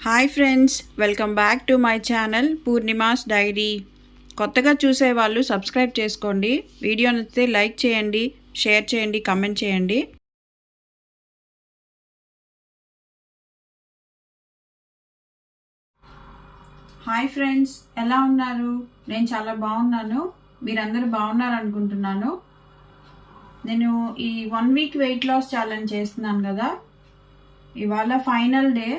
Hi friends, welcome back to my channel Purnima's diary. కొత్తగా చూసే వాళ్ళు సబ్స్క్రైబ్ చేసుకోండి. వీడియో నచ్చితే లైక్ చేయండి, షేర్ చేయండి, కమెంట్ చేయండి. హాయ్ ఫ్రెండ్స్, ఎలా ఉన్నారు? నేను చాలా బాగున్నాను. మీరందరూ బాగున్నారు అనుకుంటున్నాను. నేను ఈ 1 వీక్ వెయిట్ లాస్ ఛాలెంజ్ చేస్తున్నాను కదా, ఇవాళ ఫైనల్ డే.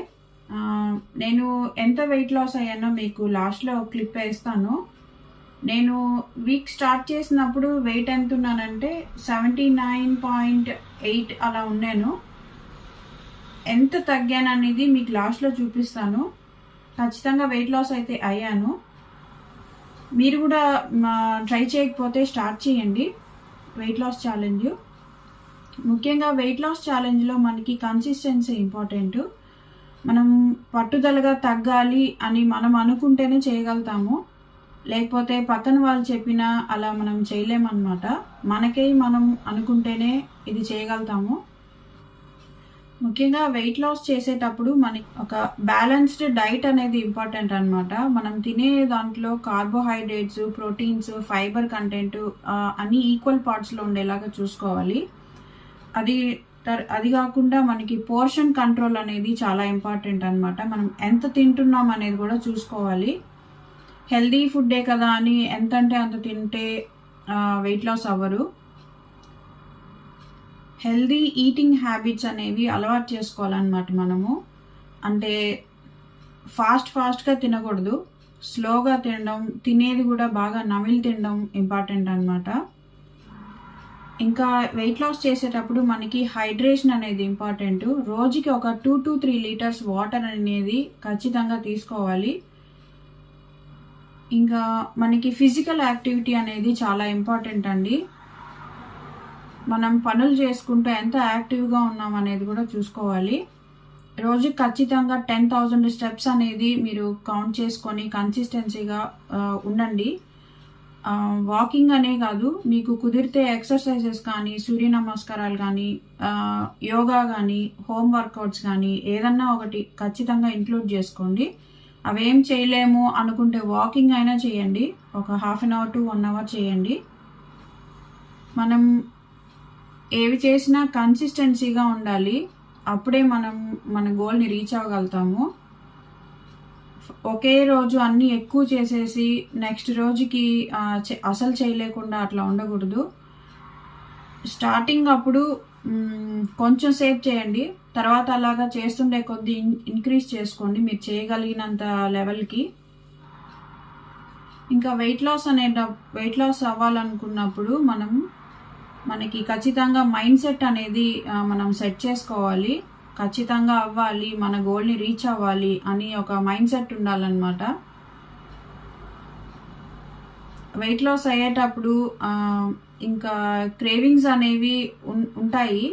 నేను ఎంత వెయిట్ లాస్ అయ్యానో మీకు లాస్ట్లో క్లిప్ వేస్తాను. నేను వీక్ స్టార్ట్ చేసినప్పుడు వెయిట్ ఎంత ఉన్నానంటే 79.8 అలా ఉన్నాను. ఎంత తగ్గాను అనేది మీకు లాస్ట్లో చూపిస్తాను. ఖచ్చితంగా వెయిట్ లాస్ అయితే అయ్యాను. మీరు కూడా ట్రై చేయకపోతే స్టార్ట్ చేయండి వెయిట్ లాస్ ఛాలెంజ్. ముఖ్యంగా వెయిట్ లాస్ ఛాలెంజ్లో మనకి కన్సిస్టెన్సీ ఇంపార్టెంట్. మనం పట్టుదలగా తగ్గాలి అని మనం అనుకుంటేనే చేయగలుగుతాము, లేకపోతే పక్కన వాళ్ళు చెప్పినా అలా మనం చేయలేమన్నమాట. మనకై మనం అనుకుంటేనే ఇది చేయగలుగుతాము. ముఖ్యంగా వెయిట్ లాస్ చేసేటప్పుడు మనకి ఒక బ్యాలెన్స్డ్ డైట్ అనేది ఇంపార్టెంట్ అనమాట. మనం తినే దాంట్లో కార్బోహైడ్రేట్స్, ప్రోటీన్స్, ఫైబర్ కంటెంట్ అన్నీ ఈక్వల్ పార్ట్స్లో ఉండేలాగా చూసుకోవాలి. అది కాకుండా మనకి పోర్షన్ కంట్రోల్ అనేది చాలా ఇంపార్టెంట్ అనమాట. మనం ఎంత తింటున్నాం అనేది కూడా చూసుకోవాలి. హెల్దీ ఫుడ్డే కదా అని ఎంత అంటే అంత తింటే వెయిట్ లాస్ అవ్వరు. హెల్దీ ఈటింగ్ హ్యాబిట్స్ అనేవి అలవాటు చేసుకోవాలన్నమాట. మనము అంటే ఫాస్ట్గా తినకూడదు, స్లోగా తినడం, తినేది కూడా బాగా నమిలి తినడం ఇంపార్టెంట్ అనమాట. ఇంకా వెయిట్ లాస్ చేసేటప్పుడు మనకి హైడ్రేషన్ అనేది ఇంపార్టెంట్. రోజుకి ఒక 2 to 3 లీటర్స్ వాటర్ అనేది ఖచ్చితంగా తీసుకోవాలి. ఇంకా మనకి ఫిజికల్ యాక్టివిటీ అనేది చాలా ఇంపార్టెంట్ అండి. మనం పనులు చేసుకుంటూ ఎంత యాక్టివ్గా ఉన్నాం అనేది కూడా చూసుకోవాలి. రోజుకి ఖచ్చితంగా 10,000 స్టెప్స్ అనేది మీరు కౌంట్ చేసుకొని కన్సిస్టెన్సీగా ఉండండి. వాకింగ్ అనే కాదు, మీకు కుదిరితే ఎక్సర్సైజెస్ కానీ, సూర్య నమస్కారాలు కానీ, యోగా కానీ, హోమ్ వర్కౌట్స్ కానీ ఏదన్నా ఒకటి ఖచ్చితంగా ఇంక్లూడ్ చేసుకోండి. అవేం చేయలేము అనుకుంటే వాకింగ్ అయినా చేయండి. ఒక 1/2 hour to 1 hour చేయండి. మనం ఏవి చేసినా కన్సిస్టెన్సీగా ఉండాలి. అప్పుడే మనం మన గోల్ని రీచ్ అవ్వగలుగుతాము. ఒకే రోజు అన్నీ ఎక్కువ చేసేసి నెక్స్ట్ రోజుకి అసలు చేయలేకుండా అట్లా ఉండకూడదు. స్టార్టింగ్ అప్పుడు కొంచెం సేపు చేయండి, తర్వాత అలాగా చేస్తుండే కొద్దీ ఇంక్రీజ్ చేసుకోండి మీరు చేయగలిగినంత లెవెల్కి. ఇంకా వెయిట్ లాస్ అవ్వాలనుకున్నప్పుడు మనకి ఖచ్చితంగా మైండ్ సెట్ అనేది మనం సెట్ చేసుకోవాలి. ఖచ్చితంగా అవ్వాలి, మన గోల్ని రీచ్ అవ్వాలి అని ఒక మైండ్ సెట్ ఉండాలన్నమాట. వెయిట్ లాస్ అయ్యేటప్పుడు ఇంకా క్రేవింగ్స్ అనేవి ఉంటాయి.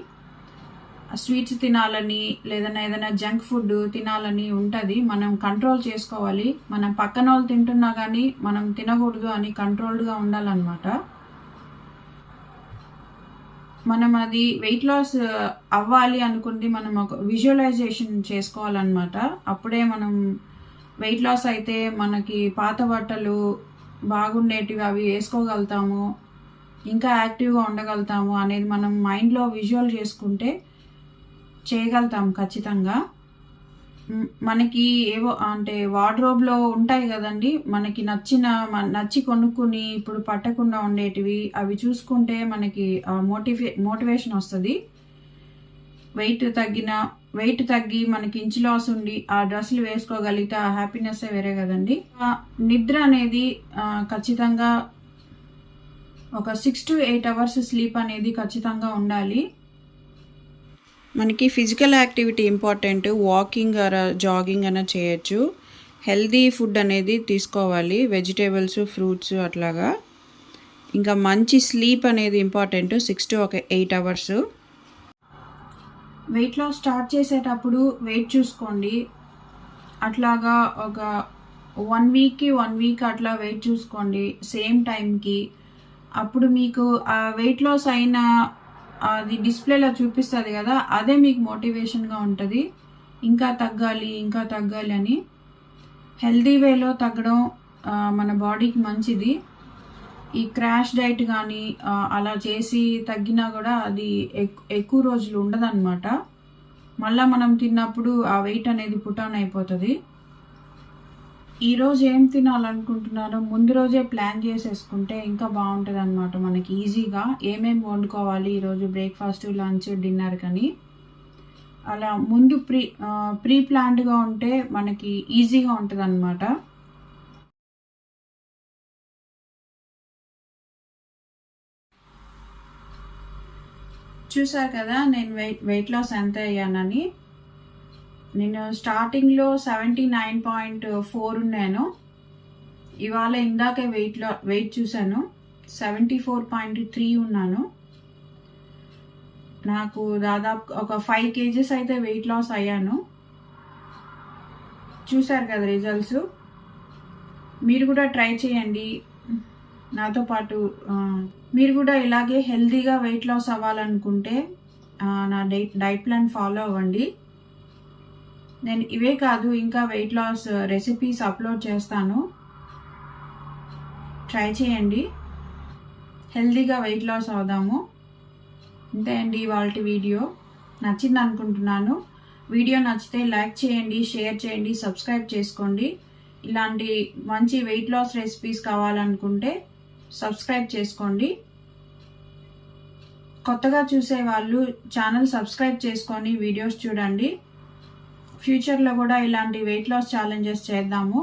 స్వీట్స్ తినాలని, ఏదైనా జంక్ ఫుడ్ తినాలని ఉంటుంది. మనం కంట్రోల్ చేసుకోవాలి. మనం పక్కన వాళ్ళు తింటున్నా కానీ మనం తినకూడదు అని కంట్రోల్డ్గా ఉండాలన్నమాట. మనం అది వెయిట్ లాస్ అవ్వాలి అనుకుంది మనం ఒక విజువలైజేషన్ చేసుకోవాలన్నమాట. అప్పుడే మనం వెయిట్ లాస్ అయితే మనకి పాత బట్టలు బాగుండేటివి అవి వేసుకోగలుగుతాము, ఇంకా యాక్టివ్గా ఉండగలుగుతాము అనేది మనం మైండ్లో విజువల్ చేసుకుంటే చేయగలుగుతాం ఖచ్చితంగా. మనకి ఏవో అంటే వార్డ్రోబ్లో ఉంటాయి కదండి, మనకి నచ్చి కొనుక్కుని ఇప్పుడు పట్టకుండా ఉండేటివి అవి చూసుకుంటే మనకి మోటివేషన్ వస్తుంది. వెయిట్ తగ్గి మనకి ఇంచ్ లాస్ ఉండి ఆ డ్రెస్సులు వేసుకోగలిగితే ఆ హ్యాపీనెస్ వేరే కదండి. నిద్ర అనేది ఖచ్చితంగా ఒక 6 to 8 hours స్లీప్ అనేది ఖచ్చితంగా ఉండాలి. మనకి physical activity important. Walking jogging అయినా చేయొచ్చు. హెల్దీ ఫుడ్ అనేది తీసుకోవాలి, వెజిటేబుల్స్, ఫ్రూట్స్ అట్లాగా. ఇంకా మంచి స్లీప్ అనేది important, 6 to 8 hours. Weight loss start చేసేటప్పుడు వెయిట్ చూసుకోండి. అట్లాగా ఒక 1 week అట్లా వెయిట్ చూసుకోండి సేమ్ టైంకి. అప్పుడు మీకు ఆ వెయిట్ లాస్ అయిన అది డిస్ప్లేలో చూపిస్తుంది కదా, అదే మీకు మోటివేషన్గా ఉంటుంది. ఇంకా తగ్గాలి ఇంకా తగ్గాలి అని. హెల్దీ వేలో తగ్గడం మన బాడీకి మంచిది. ఈ క్రాష్ డైట్ కానీ అలా చేసి తగ్గినా కూడా అది ఎక్కువ రోజులు ఉండదన్నమాట. మళ్ళీ మనం తిన్నప్పుడు ఆ వెయిట్ అనేది పుటాన్ అయిపోతుంది. ఈరోజు ఏం తినాలనుకుంటున్నారో ముందు రోజే ప్లాన్ చేసేసుకుంటే ఇంకా బాగుంటుంది అనమాట. మనకి ఈజీగా ఏమేమి వండుకోవాలి ఈరోజు బ్రేక్ఫాస్ట్, లంచ్, డిన్నర్ కానీ అలా ముందు ప్రీ ప్లాన్డ్గా ఉంటే మనకి ఈజీగా ఉంటుంది అనమాట. చూసారు కదా నేను వెయిట్ లాస్ ఎంత అయ్యానని. నేను స్టార్టింగ్లో 79.4 ఉన్నాను. ఇవాళ ఇందాకే వెయిట్ చూశాను, 74.3 ఉన్నాను. నాకు దాదాపు ఒక 5 kgs అయితే వెయిట్ లాస్ అయ్యాను. చూసారు కదా రిజల్ట్స్. మీరు కూడా ట్రై చేయండి నాతో పాటు. మీరు కూడా ఇలాగే హెల్తీగా వెయిట్ లాస్ అవ్వాలనుకుంటే నా డైట్ ప్లాన్ ఫాలో అవ్వండి. నేను ఇవే కాదు ఇంకా వెయిట్ లాస్ రెసిపీస్ అప్లోడ్ చేస్తాను, ట్రై చేయండి. హెల్తీగా వెయిట్ లాస్ అవుదాము. అంతే అండి ఇవాళ వీడియో. నచ్చింది అనుకుంటున్నాను. వీడియో నచ్చితే లైక్ చేయండి, షేర్ చేయండి, సబ్స్క్రైబ్ చేసుకోండి. ఇలాంటి మంచి వెయిట్ లాస్ రెసిపీస్ కావాలనుకుంటే సబ్స్క్రైబ్ చేసుకోండి. కొత్తగా చూసే వాళ్ళు ఛానల్ సబ్స్క్రైబ్ చేసుకొని వీడియోస్ చూడండి. ఫ్యూచర్లో కూడా ఇలాంటి వెయిట్ లాస్ ఛాలెంజెస్ చేద్దాము.